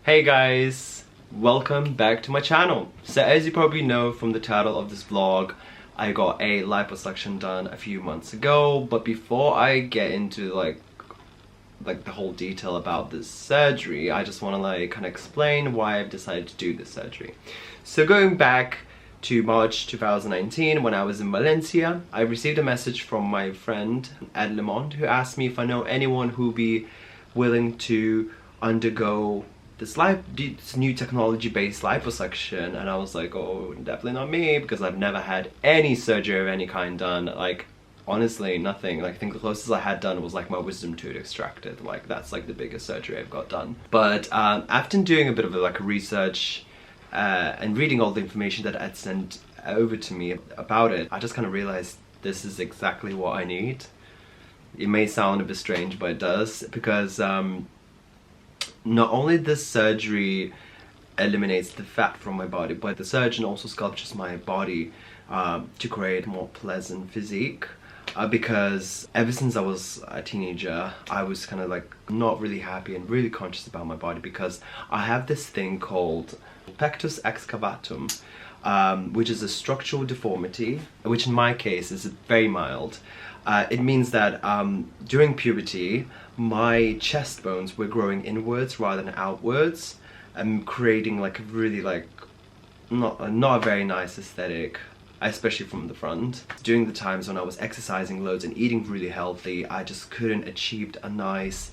Hey guys, welcome back to my channel. So as you probably know from the title of this vlog, I got a liposuction done a few months ago, but before I get into like the whole detail about this surgery, I just want to kind of explain why I've decided to do this surgery. So going back to March 2019 when I was in Valencia, I received a message from my friend Ed Lemond who asked me if I know anyone who would be willing to undergo this new technology-based liposuction, and I was like, oh, definitely not me, because I've never had any surgery of any kind done. Like, honestly, nothing. Like, I think the closest I had done was like my wisdom tooth extracted. Like, that's like the biggest surgery I've got done. But after doing a bit of research and reading all the information that Ed sent over to me about it, I just kind of realized this is exactly what I need. It may sound a bit strange, but it does, because not only this surgery eliminates the fat from my body, but the surgeon also sculptures my body to create a more pleasant physique. Because ever since I was a teenager, I was kind of like not really happy and really conscious about my body, because I have this thing called pectus excavatum, which is a structural deformity, which in my case is very mild. It means that during puberty, my chest bones were growing inwards rather than outwards, and creating like a really not a very nice aesthetic, especially from the front. During the times when I was exercising loads and eating really healthy, I just couldn't achieve a nice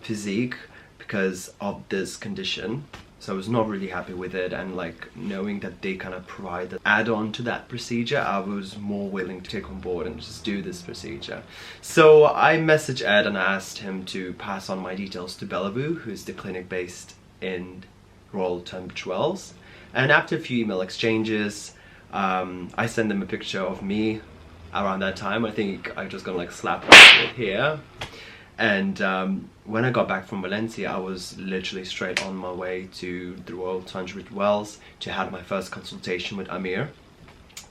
physique because of this condition. So I was not really happy with it, and like knowing that they kind of provide the add-on to that procedure, I was more willing to take on board and just do this procedure. So I messaged Ed and asked him to pass on my details to Bella Vou, who's the clinic based in Royal Tunbridge Wells. And after a few email exchanges, I sent them a picture of me around that time. I think I just gonna like slap it here. And when I got back from Valencia, I was literally straight on my way to the Royal Tunbridge Wells to have my first consultation with Amir.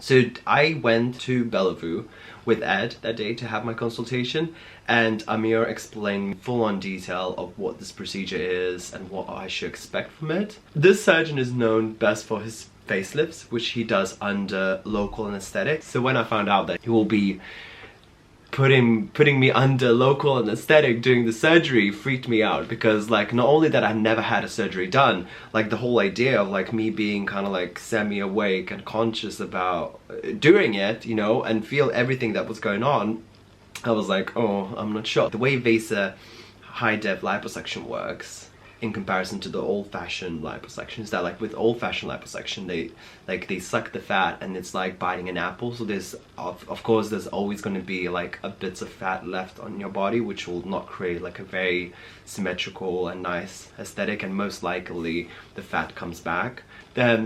So I went to Bella Vou with Ed that day to have my consultation, and Amir explained full-on detail of what this procedure is and what I should expect from it. This surgeon is known best for his facelifts, which he does under local anesthetic. So when I found out that he will be putting me under local anesthetic during the surgery, freaked me out, because like not only that I never had a surgery done, like the whole idea of like me being kind of like semi-awake and conscious about doing it, you know, and feel everything that was going on, I was like, oh, I'm not sure. The way Vaser high-def liposuction works in comparison to the old-fashioned liposuction is that like with old-fashioned liposuction, they suck the fat and it's like biting an apple. So there's of course there's always going to be like a bits of fat left on your body, which will not create like a very symmetrical and nice aesthetic, and most likely the fat comes back.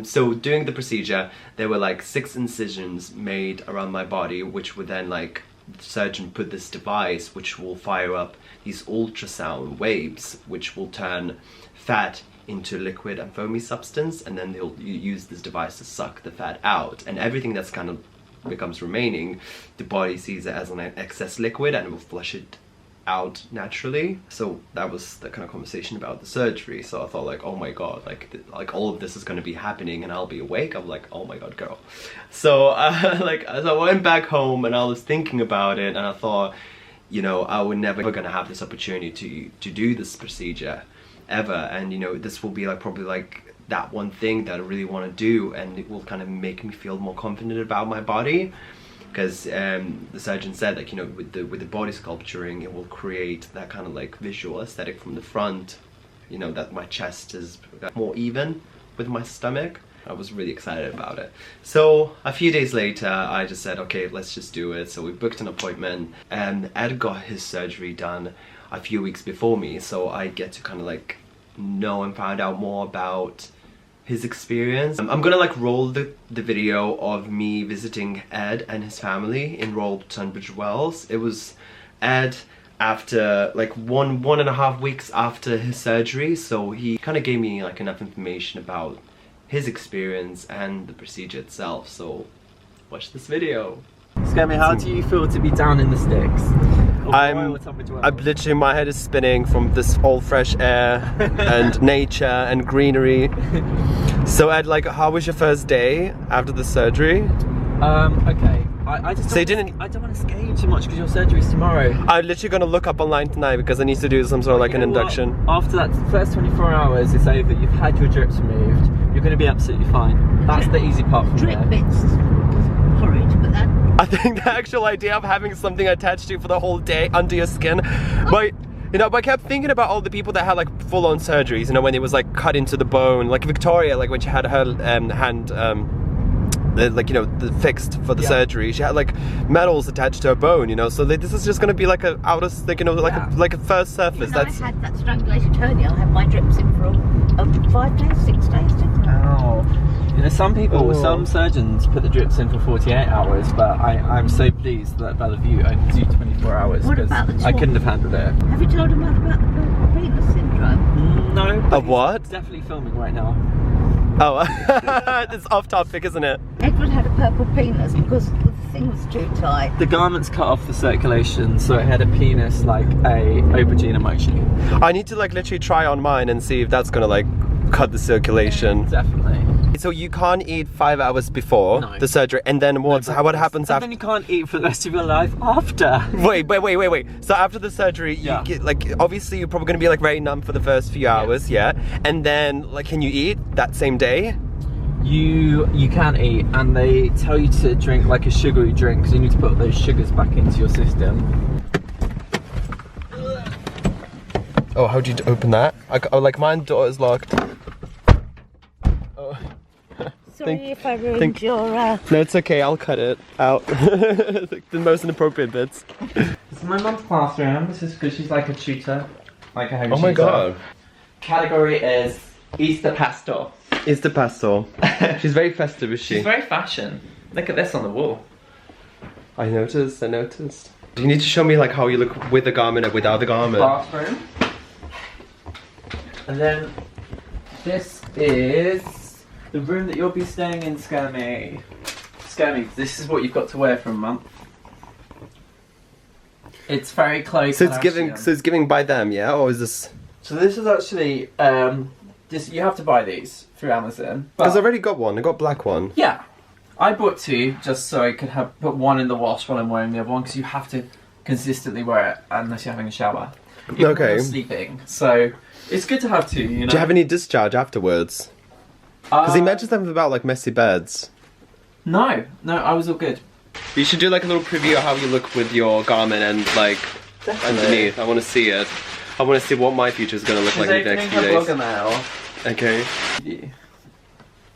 So during the procedure, there were like 6 incisions made around my body, which would then like the surgeon put this device which will fire up these ultrasound waves, which will turn fat into liquid and foamy substance, and then they'll use this device to suck the fat out, and everything that's kind of becomes remaining, the body sees it as an excess liquid and it will flush it out naturally. So that was the kind of conversation about the surgery. So I thought like, oh my god, like all of this is going to be happening and I'll be awake. I'm like, oh my god, girl. So like as I went back home and I was thinking about it, and I thought, you know, I would never gonna have this opportunity to do this procedure ever, and you know, this will be like probably like that one thing that I really want to do, and it will kind of make me feel more confident about my body. Because the surgeon said, like, you know, with the body sculpturing, it will create that kind of like visual aesthetic from the front, you know, that my chest is more even with my stomach. I was really excited about it. So a few days later, I just said, okay, let's just do it. So we booked an appointment, and Ed got his surgery done a few weeks before me, so I get to kind of like know and find out more about his experience. I'm gonna like roll the video of me visiting Ed and his family in Royal Tunbridge Wells. It was Ed after like one and a half weeks after his surgery, so he kind of gave me like enough information about his experience and the procedure itself. So watch this video. Scammy, how do you feel to be down in the sticks? I'm literally, my head is spinning from this all fresh air and nature and greenery. So Ed, like, how was your first day after the surgery? Okay. I just don't want to scare you too much because your surgery's tomorrow. I'm literally going to look up online tonight because I need to do some sort of like an induction. What? After that first 24 hours is over, you've had your drips removed, you're going to be absolutely fine. That's the easy part from there. Drip bits horrid, but that... I think the actual idea of having something attached to you for the whole day under your skin, but you know, but I kept thinking about all the people that had like full-on surgeries, you know, when it was like cut into the bone, like Victoria, like when she had her hand like, you know, fixed for the surgery, she had like metals attached to her bone, you know, so this is just going to be like a outer, like, you know, like a first surface. I had that strangulated hernia. I had my drips in for 5 days, 6 days, didn't I? Ow. You know, some people, some surgeons put the drips in for 48 hours, but I'm so pleased that Bella Vou only do 24 hours because I couldn't have handled it. Have you told him about the purple penis syndrome? No. Of what? It's definitely filming right now. Oh, it's off topic, isn't it? Edward had a purple penis because the thing was too tight. The garments cut off the circulation, so it had a penis like a aubergine emoji. I need to like literally try on mine and see if that's gonna like cut the circulation. Yeah, definitely. So you can't eat 5 hours before the surgery, and then what happens after? And then you can't eat for the rest of your life after. Wait. So after the surgery, you get like, obviously you're probably gonna be like very numb for the first few hours, and then like, can you eat that same day? You can eat, and they tell you to drink like a sugary drink because you need to put those sugars back into your system. Oh, how do you open that? Like mine door is locked. Sorry if I ruined your... No, it's okay, I'll cut it out. The most inappropriate bits. This is my mum's classroom. This is because she's like a tutor. Like a home tutor. Oh my god. Category is Easter pastel. Easter pastel. She's very festive, is she? She's very fashion. Look at this on the wall. I noticed. You need to show me like how you look with the garment and without the garment. Bathroom. And then this is the room that you'll be staying in, Scammy. Scammy, this is what you've got to wear for a month. It's very close. So it's giving by them, yeah? Or is this? So this is actually you have to buy these through Amazon. Because I already got one. I got a black one. Yeah, I bought 2 just so I could put one in the wash while I'm wearing the other one because you have to consistently wear it unless you're having a shower. Even when you're sleeping. So it's good to have 2. You know. Do you have any discharge afterwards? Because he mentioned something about like messy beds. No, I was all good. You should do like a little preview of how you look with your garment and like underneath. I want to see it. I want to see what my future is going to look like in the next few days. Blogger now. Okay.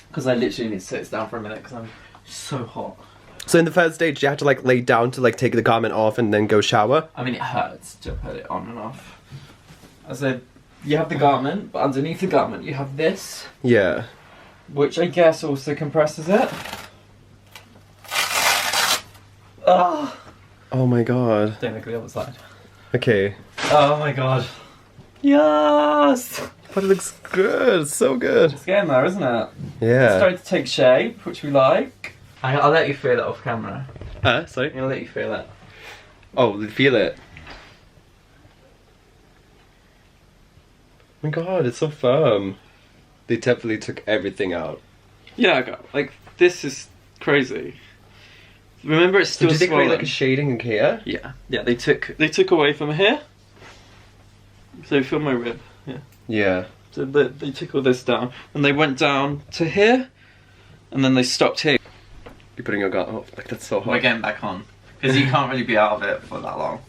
Because I literally need to sit down for a minute because I'm so hot. So in the first stage, you have to like lay down to like take the garment off and then go shower? I mean, it hurts to put it on and off. I said, you have the garment, but underneath the garment you have this. Yeah. Which I guess also compresses it. Oh. Oh my god. Don't look at the other side. Okay. Oh my god. Yes! But it looks good, it's so good. It's getting there, isn't it? Yeah. It's starting to take shape, which we like. I'll let you feel it off camera. Sorry? I'll let you feel it. Oh, feel it. Oh my god, it's so firm. They definitely took everything out. Yeah, like, this is crazy. Remember, it's still so did they swollen. create like a shading in here? Yeah, they took away from here. So feel my rib. Yeah. Yeah. So they took all this down, and they went down to here, and then they stopped here. You're putting your garment off, like that's so hot. We're getting back on because you can't really be out of it for that long.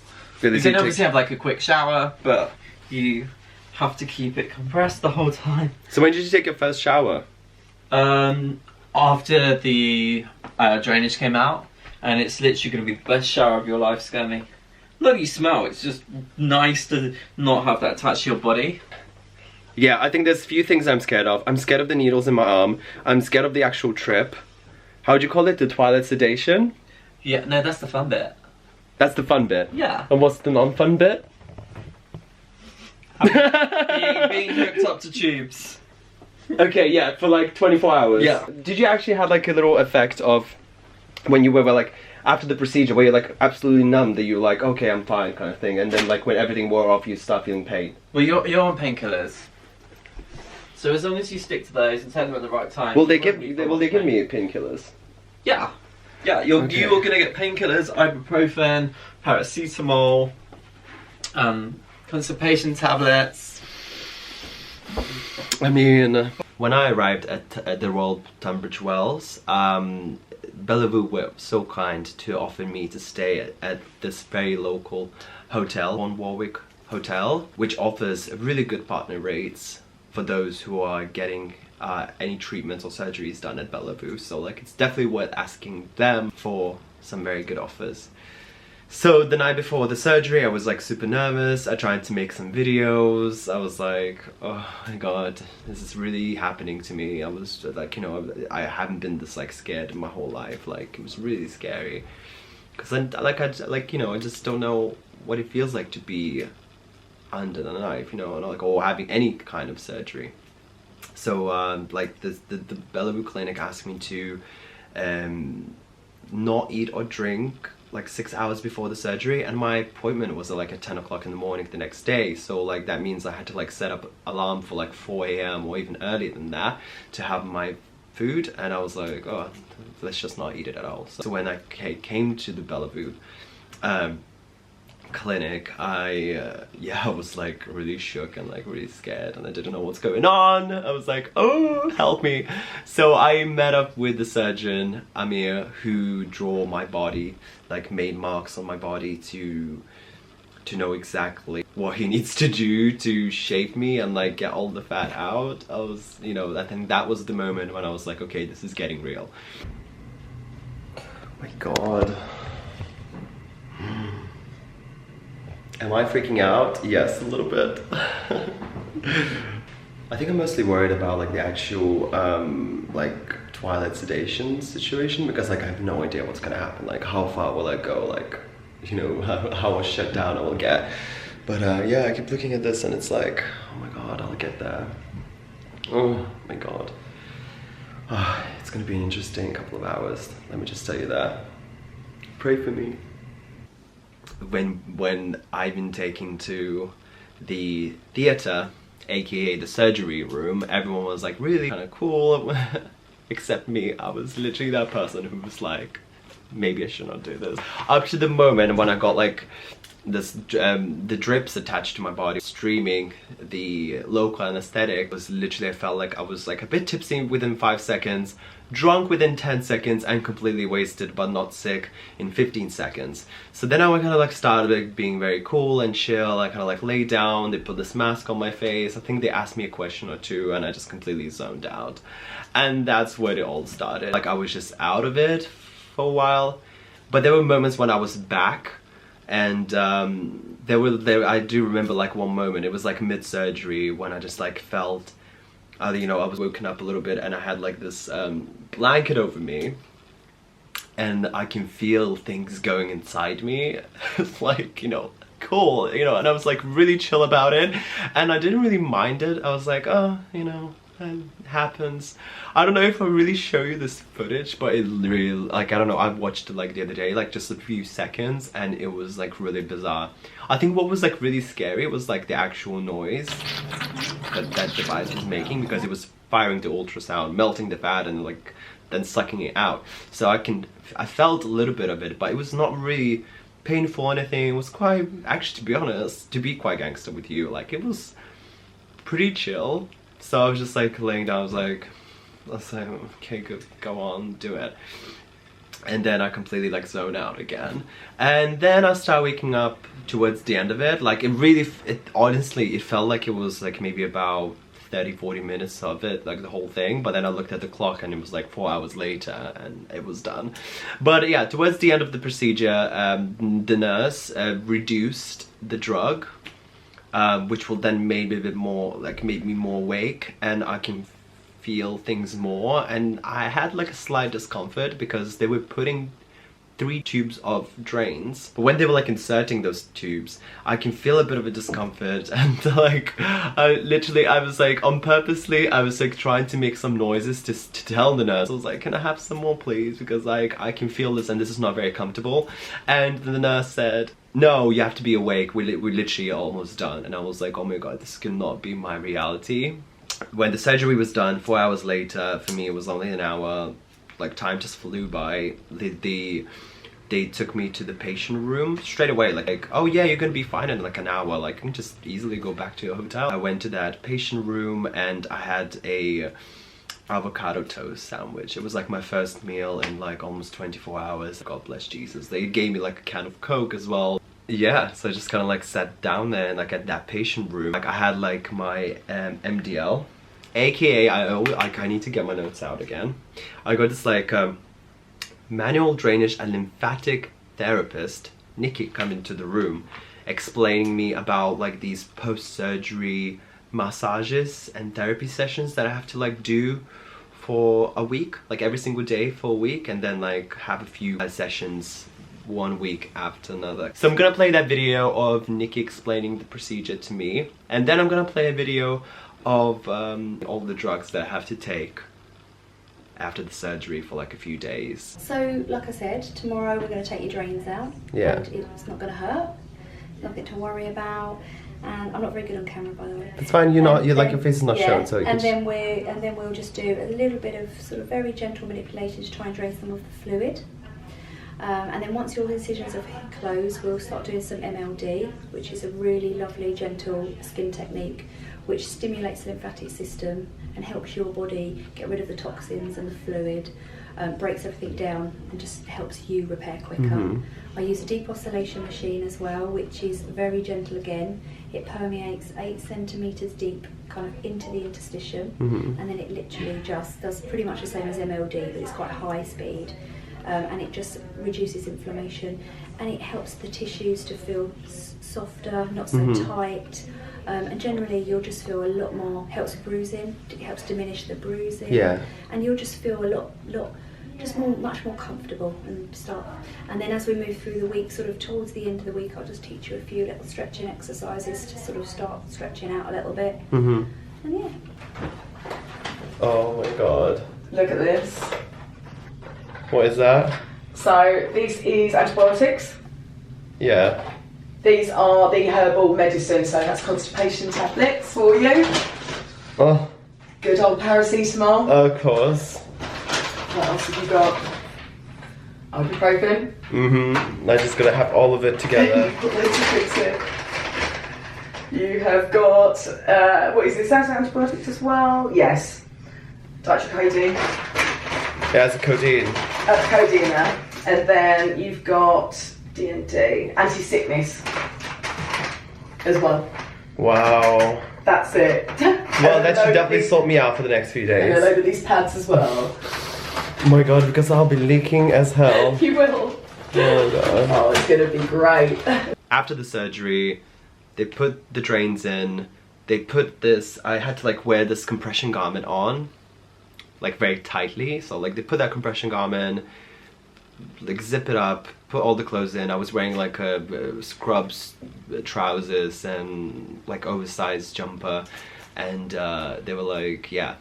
Really, you can obviously have like a quick shower, but you have to keep it compressed the whole time. So when did you take your first shower? After the drainage came out, and it's literally going to be the best shower of your life, Scammy. Look, you smell. It's just nice to not have that attached to your body. Yeah, I think there's a few things I'm scared of. I'm scared of the needles in my arm. I'm scared of the actual trip. How would you call it? The Twilight sedation? Yeah, no, that's the fun bit. That's the fun bit? Yeah. And what's the non-fun bit? being hooked up to tubes. Okay, yeah, for like 24 hours. Yeah. Did you actually have like a little effect of when you were like after the procedure where you're like absolutely numb, that you're like, okay, I'm fine kind of thing, and then like when everything wore off you start feeling pain? Well, you're on painkillers, so as long as you stick to those and take them at the right time. Will they give me painkillers? Yeah. Yeah, you're Okay. gonna get painkillers, ibuprofen, paracetamol, constipation tablets. I mean, when I arrived at the Royal Tunbridge Wells, Bella Vou were so kind to offer me to stay at this very local hotel, on Warwick Hotel, which offers really good partner rates for those who are getting any treatments or surgeries done at Bella Vou. So like, it's definitely worth asking them for some very good offers. So the night before the surgery, I was like super nervous. I tried to make some videos. I was like, oh my god, this is really happening to me. I was like, you know, I haven't been this like scared in my whole life. Like, it was really scary. Cause I just don't know what it feels like to be under the knife, you know, or having any kind of surgery. So like the Bella Vou clinic asked me to not eat or drink like 6 hours before the surgery, and my appointment was like at 10 o'clock in the morning the next day. So like that means I had to like set up alarm for like 4 a.m. or even earlier than that to have my food, and I was like, oh, let's just not eat it at all. So when I came to the Bella Vou clinic, I was like really shook and like really scared, and I didn't know what's going on. I was like, oh, help me. So I met up with the surgeon Amir, who drew my body, like made marks on my body to know exactly what he needs to do to shape me and like get all the fat out. I was, you know, I think that was the moment when I was like, okay, this is getting real. Oh my god. Am I freaking out? Yes, a little bit. I think I'm mostly worried about like the actual like Twilight sedation situation, because like I have no idea what's gonna happen. Like, how far will I go? Like, you know, how shut down I will get. But yeah, I keep looking at this and it's like, oh my god, I'll get there. Oh my god. It's gonna be an interesting couple of hours. Let me just tell you that. Pray for me. When I've been taken to the theater, aka the surgery room, everyone was like really kind of cool, except me. I was literally that person who was like, maybe I should not do this. Up to the moment when I got like this the drips attached to my body, streaming the local anesthetic, was literally, I felt like I was like a bit tipsy within 5 seconds, drunk within 10 seconds, and completely wasted but not sick in 15 seconds. So then I kind of like started like being very cool and chill. I kind of like lay down, they put this mask on my face. I think they asked me a question or two and I just completely zoned out. And that's where it all started. Like, I was just out of it for a while, but there were moments when I was back. And I do remember like one moment, it was like mid-surgery, when I just like felt, you know, I was woken up a little bit and I had like this blanket over me, and I can feel things going inside me. It's like, you know, cool, you know, and I was like really chill about it, and I didn't really mind it. I was like, oh, you know, it happens. I don't know if I really show you this footage, but it really, like, I don't know, I watched it like the other day, like just a few seconds, and it was like really bizarre. I think what was like really scary was like the actual noise that device was making, because it was firing the ultrasound, melting the fat, and like then sucking it out. So I felt a little bit of it, but it was not really painful or anything. It was quite, actually, to be honest, to be quite gangster with you, like it was pretty chill. So I was just like laying down, I was like, let's say, okay, good, go on, do it. And then I completely like zone out again. And then I started waking up towards the end of it. Like honestly, it felt like it was like maybe about 30-40 minutes of it, like the whole thing. But then I looked at the clock and it was like 4 hours later and it was done. But yeah, towards the end of the procedure, the nurse reduced the drug, which will then make me a bit more, like make me more awake and I can feel things more. And I had like a slight discomfort because they were putting 3 tubes of drains, but when they were like inserting those tubes, I can feel a bit of a discomfort, and like I was like I was like trying to make some noises to tell the nurse. I was like, can I have some more please, because like I can feel this and this is not very comfortable. And the nurse said, no, you have to be awake, we're literally almost done. And I was like, oh my god, this cannot be my reality. When the surgery was done, 4 hours later, for me it was only an hour, like time just flew by. They took me to the patient room straight away, like, oh yeah, you're gonna be fine in like an hour, like you can just easily go back to your hotel. I went to that patient room and I had a avocado toast sandwich. It was like my first meal in like almost 24 hours. God bless Jesus. They gave me like a can of Coke as well. Yeah, so I just kind of like sat down there and like at that patient room, like I had like my MDL, aka I need to get my notes out again. I got this like manual drainage and lymphatic therapist, Nikki, come into the room explaining me about like these post-surgery massages and therapy sessions that I have to like do for a week, like every single day for a week, and then like have a few sessions 1 week after another. So I'm gonna play that video of Nikki explaining the procedure to me, and then I'm gonna play a video of all the drugs that I have to take after the surgery for like a few days. So like I said, tomorrow we're going to take your drains out. Yeah. And it's not going to hurt, nothing to worry about, and I'm not very good on camera, by the way. It's fine, you're like your face is not shown, so and then we'll just do a little bit of sort of very gentle manipulation to try and drain some of the fluid. And then once your incisions are closed, we'll start doing some MLD, which is a really lovely gentle skin technique which stimulates the lymphatic system and helps your body get rid of the toxins and the fluid, breaks everything down and just helps you repair quicker. I use a deep oscillation machine as well, which is very gentle again. It permeates 8 centimeters deep kind of into the interstitium, and then it literally just does pretty much the same as MLD, but it's quite high speed. And it just reduces inflammation, and it helps the tissues to feel softer, not so tight, and generally you'll just feel a lot more, helps bruising, it helps diminish the bruising, and you'll just feel much more comfortable and stuff. And then as we move through the week, sort of towards the end of the week, I'll just teach you a few little stretching exercises to sort of start stretching out a little bit. And yeah. Oh my god. Look at this. What is that? So this is antibiotics. Yeah. These are the herbal medicine, so that's constipation tablets for you. Oh. Good old paracetamol. Of course. What else have you got? Ibuprofen. I just gotta have all of it together. Fix it. You have got, what is this? That's antibiotics as well? Yes. Ditrocodine. Yeah, it's a codeine. Codeine there. And then you've got D&D, anti-sickness as well. Wow. That's it. Well, that should definitely sort me out for the next few days. And a load of these pads as well. Oh my god, because I'll be leaking as hell. You will. Oh god. Oh, it's gonna be great. After the surgery, they put the drains in. They put this, I had to like wear this compression garment on, like very tightly. So like they put that compression garment, like zip it up, put all the clothes in. I was wearing like a scrubs, trousers, and like oversized jumper, and they were like, yeah,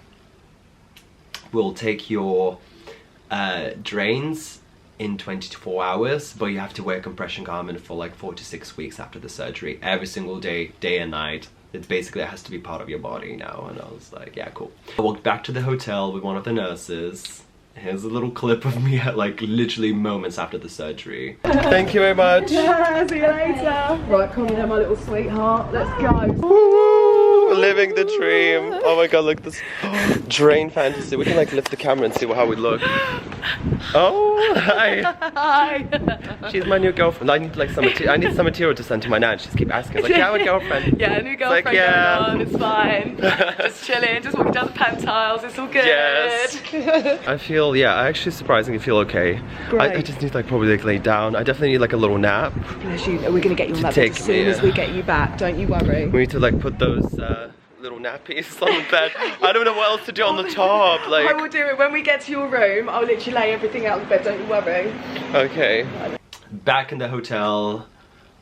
we'll take your drains in 24 hours, but you have to wear a compression garment for like 4 to 6 weeks after the surgery, every single day, day and night. It basically has to be part of your body now. And I was like, yeah, cool. I walked back to the hotel with one of the nurses. Here's a little clip of me at like literally moments after the surgery. Thank you very much. Yeah, see you later. Right, come here, my little sweetheart. Let's go. Woo, living the dream. Oh my god, look at this drain fantasy. We can like lift the camera and see how we look. Oh, hi. Hi. She's my new girlfriend. I need like some material. I need some material to send to my nan. She's keep asking. Like, yeah, I'm a girlfriend. Yeah, a new girlfriend like, yeah. going on. It's fine. Just chilling, just walking down the pantiles. It's all good. Yes. I feel, yeah, I actually surprisingly feel okay. I just need like probably like lay down. I definitely need like a little nap. Bless you. We're gonna get you on that bed as soon as we get you back. Don't you worry. We need to like put those little nappies on the bed. I don't know what else to do on the top. Like, I will do it when we get to your room. I'll literally lay everything out on the bed, don't you worry. Okay. Back in the hotel,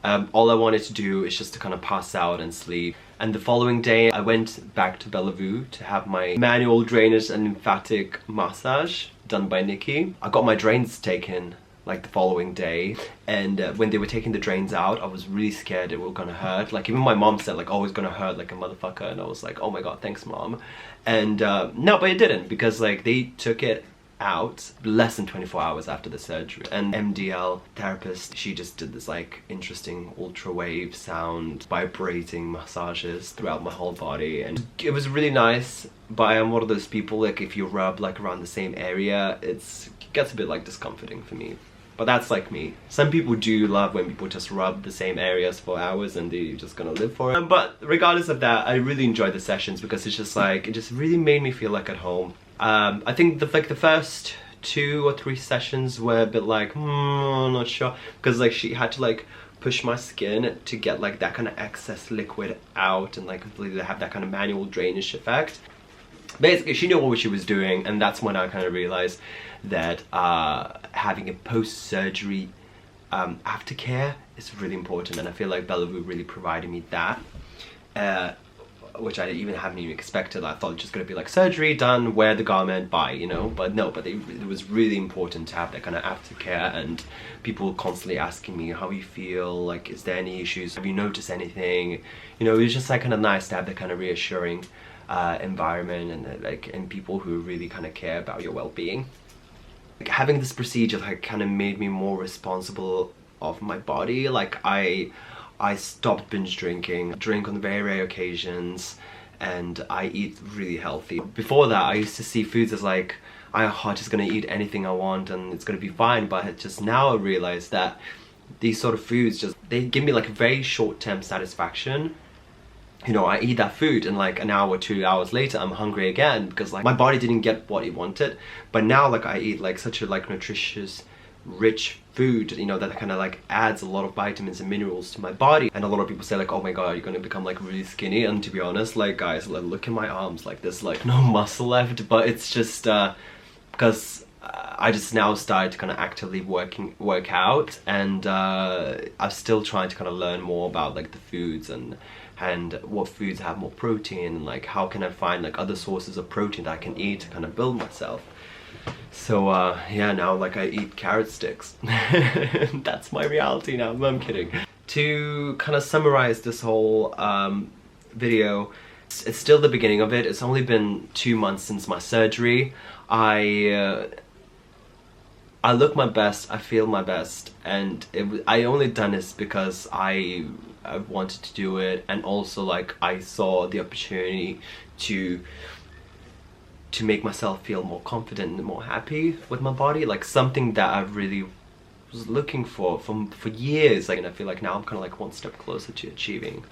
all I wanted to do is just to kind of pass out and sleep. And the following day, I went back to Bella Vou to have my manual drainage and lymphatic massage done by Nikki. I got my drains taken like the following day, and when they were taking the drains out, I was really scared it was gonna hurt. Like, even my mom said like, oh, it's gonna hurt like a motherfucker, and I was like, oh my god, thanks mom. And no, but it didn't, because like they took it out less than 24 hours after the surgery. And MDL therapist, she just did this like interesting ultra wave sound vibrating massages throughout my whole body, and it was really nice. But I am one of those people, like, if you rub like around the same area, it gets a bit like discomforting for me. But that's like me. Some people do love when people just rub the same areas for hours and they're just gonna live for it. But regardless of that, I really enjoyed the sessions because it's just like, it just really made me feel like at home. I think the first 2 or 3 sessions were a bit like, I'm not sure, because like she had to like push my skin to get like that kind of excess liquid out and like completely have that kind of manual drainage effect. Basically, she knew what she was doing, and that's when I kind of realized that having a post-surgery aftercare is really important, and I feel like Bella Vou really provided me that, which I haven't even expected. I thought it was just gonna be like surgery done, wear the garment, bye, you know. But no, but it was really important to have that kind of aftercare, and people constantly asking me how you feel, like, is there any issues, have you noticed anything, you know. It was just like kind of nice to have that kind of reassuring environment, and like, and people who really kind of care about your well-being. Like, having this procedure like kind of made me more responsible of my body. Like, I stopped binge drinking, drink on very rare occasions, and I eat really healthy. Before that, I used to see foods as like, I'm just gonna eat anything I want and it's gonna be fine. But just now I realize that these sort of foods they give me like a very short-term satisfaction. You know, I eat that food and like an hour, 2 hours later, I'm hungry again, because like my body didn't get what it wanted. But now like I eat like such a like nutritious, rich food, you know, that kind of like adds a lot of vitamins and minerals to my body. And a lot of people say like, oh my god, you're gonna become like really skinny. And to be honest, like, guys, like, look at my arms, like there's like no muscle left. But it's just because I just now started to kind of actively work out, and I'm still trying to kind of learn more about like the foods and what foods have more protein, and like how can I find like other sources of protein that I can eat to kind of build myself. So yeah, now like I eat carrot sticks. That's my reality now. No, I'm kidding. To kind of summarize this whole video, it's still the beginning of it. It's only been 2 months since my surgery. I look my best, I feel my best, and I only done this because I wanted to do it, and also like I saw the opportunity to make myself feel more confident and more happy with my body, like something that I really was looking for years. Like, and I feel like now I'm kind of like one step closer to achieving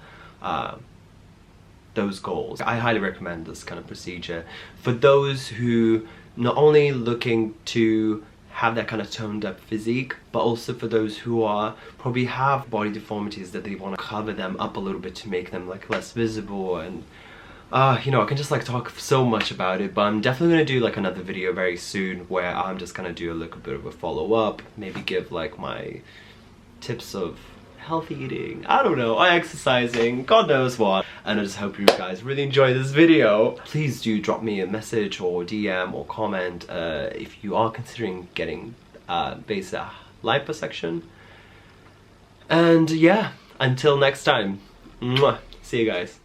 those goals. I highly recommend this kind of procedure for those who not only looking to have that kind of toned up physique, but also for those who are probably have body deformities that they want to cover them up a little bit to make them like less visible. And you know, I can just like talk so much about it, but I'm definitely gonna do like another video very soon where I'm just gonna do a little bit of a follow-up, maybe give like my tips of healthy eating, I don't know, exercising, God knows what. And I just hope you guys really enjoy this video. Please do drop me a message or DM or comment if you are considering getting Vaser Liposuction. And yeah, until next time, mwah, see you guys.